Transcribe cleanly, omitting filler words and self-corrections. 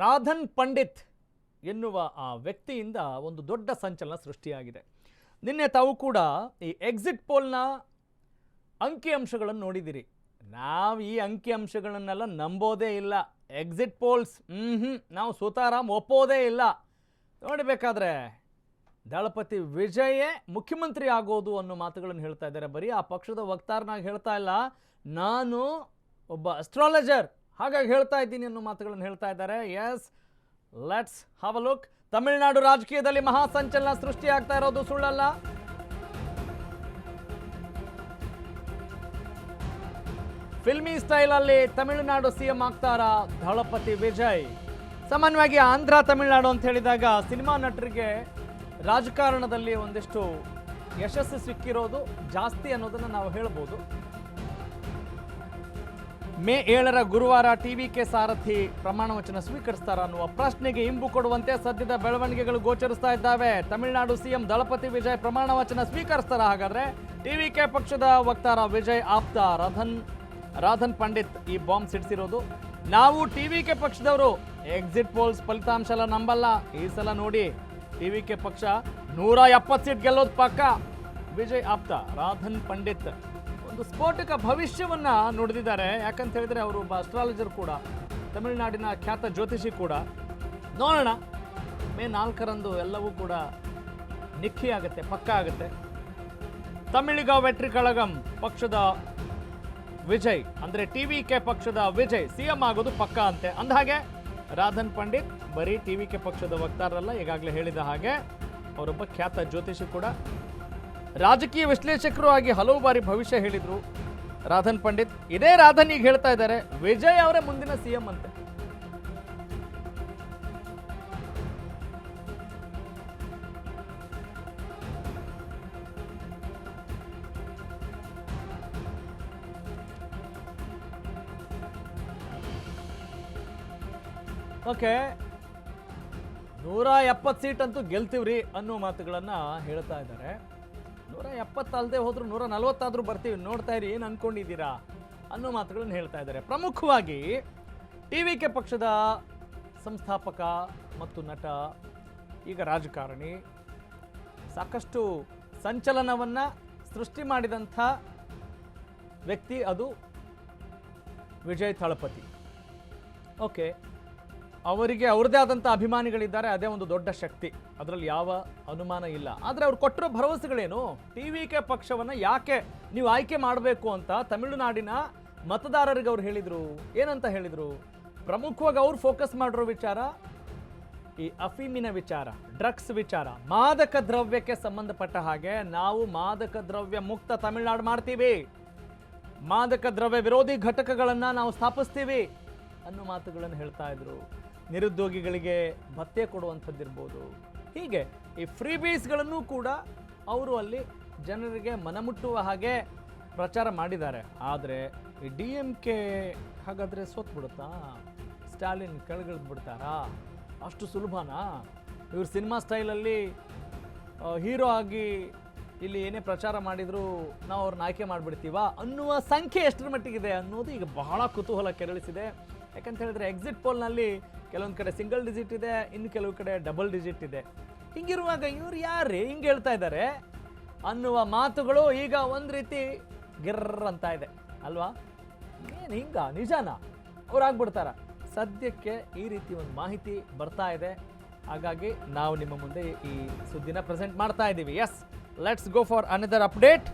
ರಾಧನ್ ಪಂಡಿತ್ ಎನ್ನುವ ಆ ವ್ಯಕ್ತಿಯಿಂದ ಒಂದು ದೊಡ್ಡ ಸಂಚಲನ ಸೃಷ್ಟಿಯಾಗಿದೆ. ನಿನ್ನೆ ತಾವು ಕೂಡ ಈ ಎಕ್ಸಿಟ್ ಪೋಲ್ನ ಅಂಕಿಅಂಶಗಳನ್ನು ನೋಡಿದಿರಿ. ನಾವು ಈ ಅಂಕಿಅಂಶಗಳನ್ನೆಲ್ಲ ನಂಬೋದೇ ಇಲ್ಲ. ಎಕ್ಸಿಟ್ ಪೋಲ್ಸ್ ನಾವು ಸುತಾರಾಮ್ ಒಪ್ಪೋದೇ ಇಲ್ಲ. ನೋಡಬೇಕಾದ್ರೆ ದಳಪತಿ ವಿಜಯೇ ಮುಖ್ಯಮಂತ್ರಿ ಆಗೋದು ಅನ್ನೋ ಮಾತುಗಳನ್ನು ಹೇಳ್ತಾ ಇದ್ದಾರೆ. ಬರೀ ಆ ಪಕ್ಷದ ವಕ್ತಾರನಾಗಿ ಹೇಳ್ತಾ ಇಲ್ಲ, ನಾನು ಒಬ್ಬ ಅಸ್ಟ್ರಾಲಜರ್ ಹಾಗಾಗಿ ಹೇಳ್ತಾ ಇದ್ದೀನಿ ಅನ್ನೋ ಮಾತುಗಳನ್ನು ಹೇಳ್ತಾ ಇದ್ದಾರೆ. Yes, let's have a look. Tamil Nadu ರಾಜಕೀಯದಲ್ಲಿ ಮಹಾ ಸಂಚಲನ ಸೃಷ್ಟಿ ಆಗ್ತಾ ಇರೋದು ಸುಳ್ಳಲ್ಲ. ಫಿಲ್ಮಿ ಸ್ಟೈಲ್ ಅಲ್ಲಿ ತಮಿಳುನಾಡು ಸಿಎಂ ಆಗ್ತಾರ ದಳಪತಿ ವಿಜಯ್. ಸಾಮಾನ್ಯವಾಗಿ ಆಂಧ್ರ ತಮಿಳುನಾಡು ಅಂತ ಹೇಳಿದಾಗ ಸಿನಿಮಾ ನಟರಿಗೆ ರಾಜಕಾರಣದಲ್ಲಿ ಒಂದಿಷ್ಟು ಯಶಸ್ಸು ಸಿಕ್ಕಿರೋದು ಜಾಸ್ತಿ ಅನ್ನೋದನ್ನ ನಾವು ಹೇಳ್ಬೋದು. ಮೇ 7ರ ಗುರುವಾರ ಟಿವಿಕೆ ಸಾರಥಿ ಪ್ರಮಾಣ ವಚನ ಸ್ವೀಕರಿಸ್ತಾರ ಅನ್ನುವ ಪ್ರಶ್ನೆಗೆ ಇಂಬು ಕೊಡುವಂತೆ ಸದ್ಯದ ಬೆಳವಣಿಗೆಗಳು ಗೋಚರಿಸ್ತಾ ಇದ್ದಾವೆ. ತಮಿಳುನಾಡು ಸಿಎಂ ದಳಪತಿ ವಿಜಯ್ ಪ್ರಮಾಣ ವಚನ ಸ್ವೀಕರಿಸ್ತಾರ. ಹಾಗಾದ್ರೆ ಟಿವಿಕೆ ಪಕ್ಷದ ವಕ್ತಾರ ವಿಜಯ್ ಆಪ್ತ ರಾಧನ್ ಪಂಡಿತ್ ಈ ಬಾಂಬ್ ಸಿಡಿಸಿರೋದು. ನಾವು ಟಿವಿಕೆ ಪಕ್ಷದವರು ಎಕ್ಸಿಟ್ ಪೋಲ್ಸ್ ಫಲಿತಾಂಶ ಎಲ್ಲ ನಂಬಲ್ಲ. ಈ ಸಲ ನೋಡಿ ಟಿವಿಕೆ ಪಕ್ಷ 170 ಸೀಟ್ ಗೆಲ್ಲೋದು ಪಕ್ಕ. ವಿಜಯ್ ಆಪ್ತ ರಾಧನ್ ಪಂಡಿತ್ ಒಂದು ಸ್ಫೋಟಕ ಭವಿಷ್ಯವನ್ನ ನುಡಿದಿದ್ದಾರೆ. ಯಾಕಂತ ಹೇಳಿದ್ರೆ ಅವರು ಒಬ್ಬ ಅಸ್ಟ್ರಾಲಜರ್ ಕೂಡ, ತಮಿಳುನಾಡಿನ ಖ್ಯಾತ ಜ್ಯೋತಿಷಿ ಕೂಡ. ನೋಡೋಣ, ಮೇ 4ರಂದು ಎಲ್ಲವೂ ಕೂಡ ನಿಖಿ ಆಗುತ್ತೆ, ಪಕ್ಕ ಆಗುತ್ತೆ. ತಮಿಳಿಗ ವೆಟ್ರಿ ಕಳಗಂ ಪಕ್ಷದ ವಿಜಯ್ ಅಂದ್ರೆ ಟಿವಿಕೆ ಪಕ್ಷದ ವಿಜಯ್ ಸಿಎಂ ಆಗೋದು ಪಕ್ಕ ಅಂತೆ. ಅಂದಹಾಗೆ ರಾಧನ್ ಪಂಡಿತ್ ಬರೀ ಟಿವಿಕೆ ಪಕ್ಷದ ವಕ್ತಾರರಲ್ಲ, ಈಗಾಗಲೇ ಹೇಳಿದ ಹಾಗೆ ಅವರೊಬ್ಬ ಖ್ಯಾತ ಜ್ಯೋತಿಷಿ ಕೂಡ, ರಾಜಕೀಯ ವಿಶ್ಲೇಷಕರು ಆಗಿ ಹಲವು ಬಾರಿ ಭವಿಷ್ಯ ಹೇಳಿದ್ರು ರಾಧನ್ ಪಂಡಿತ್. ಇದೇ ರಾಧನ್ ಈಗ ಹೇಳ್ತಾ ಇದ್ದಾರೆ ವಿಜಯ್ ಅವರೇ ಮುಂದಿನ ಸಿಎಂ ಅಂತೆ. ಓಕೆ, 170 ಸೀಟ್ ಅಂತೂ ಗೆಲ್ತೀವ್ರಿ ಅನ್ನೋ ಮಾತುಗಳನ್ನ ಹೇಳ್ತಾ ಇದ್ದಾರೆ. 170 ಅಲ್ಲದೆ ಹೋದ್ರು 140 ಆದ್ರೂ ಬರ್ತೀವಿ, ನೋಡ್ತಾ ಇರಿ, ಏನು ಅನ್ಕೊಂಡಿದ್ದೀರಾ ಅನ್ನೋ ಮಾತುಗಳನ್ನ ಹೇಳ್ತಾ ಇದ್ದಾರೆ. ಪ್ರಮುಖವಾಗಿ ಟಿವಿಕೆ ಪಕ್ಷದ ಸಂಸ್ಥಾಪಕ ಮತ್ತು ನಟ, ಈಗ ರಾಜಕಾರಣಿ, ಸಾಕಷ್ಟು ಸಂಚಲನವನ್ನ ಸೃಷ್ಟಿ ಮಾಡಿದಂಥ ವ್ಯಕ್ತಿ ಅದು ವಿಜಯ್ ಥಳಪತಿ. ಓಕೆ, ಅವರಿಗೆ ಅವ್ರದ್ದೇ ಆದಂಥ ಅಭಿಮಾನಿಗಳಿದ್ದಾರೆ, ಅದೇ ಒಂದು ದೊಡ್ಡ ಶಕ್ತಿ, ಅದರಲ್ಲಿ ಯಾವ ಅನುಮಾನ ಇಲ್ಲ. ಆದರೆ ಅವ್ರು ಕೊಟ್ಟಿರೋ ಭರವಸೆಗಳೇನು? ಟಿವಿಕೆ ಪಕ್ಷವನ್ನು ಯಾಕೆ ನೀವು ಆಯ್ಕೆ ಮಾಡಬೇಕು ಅಂತ ತಮಿಳುನಾಡಿನ ಮತದಾರರಿಗೆ ಅವ್ರು ಹೇಳಿದರು. ಏನಂತ ಹೇಳಿದರು? ಪ್ರಮುಖವಾಗಿ ಅವ್ರು ಫೋಕಸ್ ಮಾಡಿರೋ ವಿಚಾರ ಈ ಅಫೀಮಿನ ವಿಚಾರ, ಡ್ರಗ್ಸ್ ವಿಚಾರ, ಮಾದಕ ದ್ರವ್ಯಕ್ಕೆ ಸಂಬಂಧಪಟ್ಟ ಹಾಗೆ ನಾವು ಮಾದಕ ದ್ರವ್ಯ ಮುಕ್ತ ತಮಿಳುನಾಡು ಮಾಡ್ತೀವಿ, ಮಾದಕ ದ್ರವ್ಯ ವಿರೋಧಿ ಘಟಕಗಳನ್ನು ನಾವು ಸ್ಥಾಪಿಸ್ತೀವಿ ಅನ್ನೋ ಮಾತುಗಳನ್ನು ಹೇಳ್ತಾ ಇದ್ರು. ನಿರುದ್ಯೋಗಿಗಳಿಗೆ ಭತ್ಯೆ ಕೊಡುವಂಥದ್ದಿರ್ಬೋದು. ಹೀಗೆ ಈ ಫ್ರೀ ಬೀಸ್ಗಳನ್ನು ಕೂಡ ಅವರು ಅಲ್ಲಿ ಜನರಿಗೆ ಮನಮುಟ್ಟುವ ಹಾಗೆ ಪ್ರಚಾರ ಮಾಡಿದ್ದಾರೆ. ಆದರೆ ಈ DMK ಹಾಗಾದರೆ ಸೋತ್ಬಿಡುತ್ತಾ? ಸ್ಟಾಲಿನ್ ಕೆಳಗಿಳಿದು ಬಿಡ್ತಾರಾ? ಅಷ್ಟು ಸುಲಭನಾ? ಇವ್ರು ಸಿನಿಮಾ ಸ್ಟೈಲಲ್ಲಿ ಹೀರೋ ಆಗಿ ಇಲ್ಲಿ ಏನೇ ಪ್ರಚಾರ ಮಾಡಿದರೂ ನಾವು ಅವ್ರನ್ನ ಆಯ್ಕೆ ಮಾಡಿಬಿಡ್ತೀವಾ ಅನ್ನುವ ಸಂಖ್ಯೆ ಎಷ್ಟರ ಮಟ್ಟಿಗಿದೆ ಅನ್ನೋದು ಈಗ ಬಹಳ ಕುತೂಹಲ ಕೆರಳಿಸಿದೆ. ಯಾಕಂತ ಹೇಳಿದ್ರೆ ಎಕ್ಸಿಟ್ ಪೋಲ್ನಲ್ಲಿ ಕೆಲವೊಂದು ಕಡೆ ಸಿಂಗಲ್ ಡಿಜಿಟ್ ಇದೆ, ಇನ್ನು ಕೆಲವು ಕಡೆ ಡಬಲ್ ಡಿಜಿಟ್ ಇದೆ. ಹಿಂಗಿರುವಾಗ ಇವ್ರು ಯಾರೇ ಹಿಂಗೆ ಹೇಳ್ತಾ ಇದ್ದಾರೆ ಅನ್ನುವ ಮಾತುಗಳು ಈಗ ಒಂದು ರೀತಿ ಗಿರ್ರ ಅಂತ ಇದೆ ಅಲ್ವಾ? ಏನು ಹಿಂಗ ನಿಜಾನ ಅವ್ರು ಆಗ್ಬಿಡ್ತಾರ? ಸದ್ಯಕ್ಕೆ ಈ ರೀತಿ ಒಂದು ಮಾಹಿತಿ ಬರ್ತಾ ಇದೆ. ಹಾಗಾಗಿ ನಾವು ನಿಮ್ಮ ಮುಂದೆ ಈ ಸುದ್ದಿನ ಪ್ರೆಸೆಂಟ್ ಮಾಡ್ತಾ ಇದ್ದೀವಿ. Yes, let's go for another update.